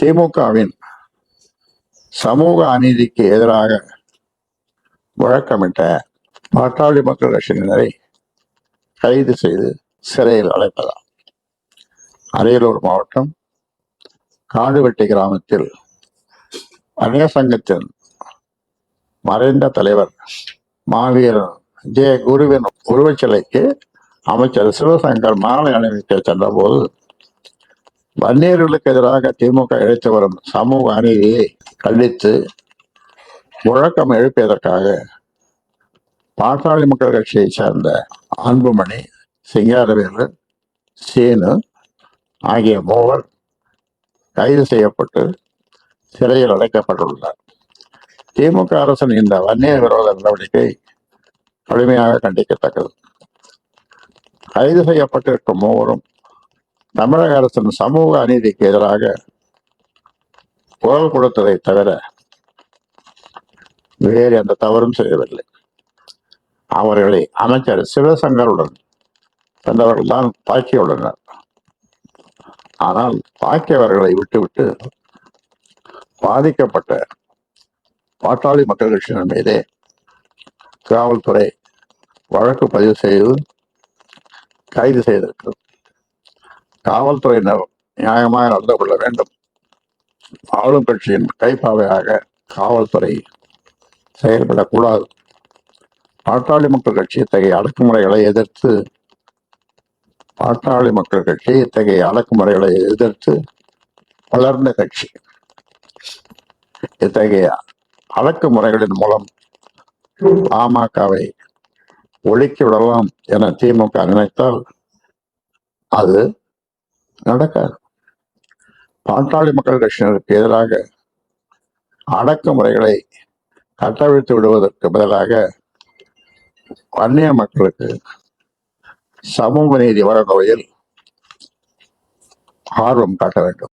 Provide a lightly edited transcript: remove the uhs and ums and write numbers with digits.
திமுகவின் சமூக அநீதிக்கு எதிராக முழக்கமிட்ட பாட்டாளி மக்கள் கட்சியினரை கைது செய்து சிறையில் அடைப்பதா. அரியலூர் மாவட்டம் காடுவெட்டி கிராமத்தில் அநேக சங்கத்தின் மறைந்த தலைவர் மாவீரன் ஜே குருவின் உருவச்சிலைக்கு அமைச்சர் சிவசங்கர் மாலை அணிவிக்க சென்ற போது வன்னியர்களுக்கு எதிராக திமுக இழைத்து வரும் சமூக அநீதியை கண்டித்து முழக்கம் எழுப்பியதற்காக பாட்டாளி மக்கள் கட்சியை சேர்ந்த அன்புமணி, சிங்காரவேலு, சீனு ஆகிய மூவர் கைது செய்யப்பட்டு சிறையில் அடைக்கப்பட்டுள்ளனர். திமுக அரசின் இந்த வன்னிய விரோத நடவடிக்கை கடுமையாக கண்டிக்கத்தக்கது. கைது செய்யப்பட்டிருக்கும் மூவரும் தமிழக அரசின் சமூக அநீதிக்கு எதிராக குரல் கொடுத்ததை தவிர வேறு எந்த தவறும் செய்யவில்லை. அவர்களை அமைச்சர் சிவசங்கருடன் சென்றவர்கள் தான் தாக்கியுள்ளனர். ஆனால் தாக்கியவர்களை விட்டுவிட்டு பாதிக்கப்பட்ட பாட்டாளி மக்கள் கட்சியினர் மீதே காவல்துறை வழக்கு பதிவு செய்து கைது செய்திருக்கிறது. காவல்துறையினர் நியாயமாக நடந்து கொள்ள வேண்டும். ஆளும் கட்சியின் கைப்பாவையாக காவல்துறை செயல்படக்கூடாது. பாட்டாளி மக்கள் கட்சி இத்தகைய அடக்குமுறைகளை எதிர்த்து வளர்ந்த கட்சி. இத்தகைய அடக்குமுறைகளின் மூலம் பாமகவை ஒழிக்கி விடலாம் என திமுக நினைத்தால் அது நடக்காது. பாட்டாளி மக்கள் கட்சியினருக்கு எதிராக அடக்குமுறைகளை கட்டவிழ்த்து விடுவதற்கு பதிலாக வன்னிய மக்களுக்கு சமூக நீதி வழங்குவதில் ஆர்வம் காட்ட வேண்டும்.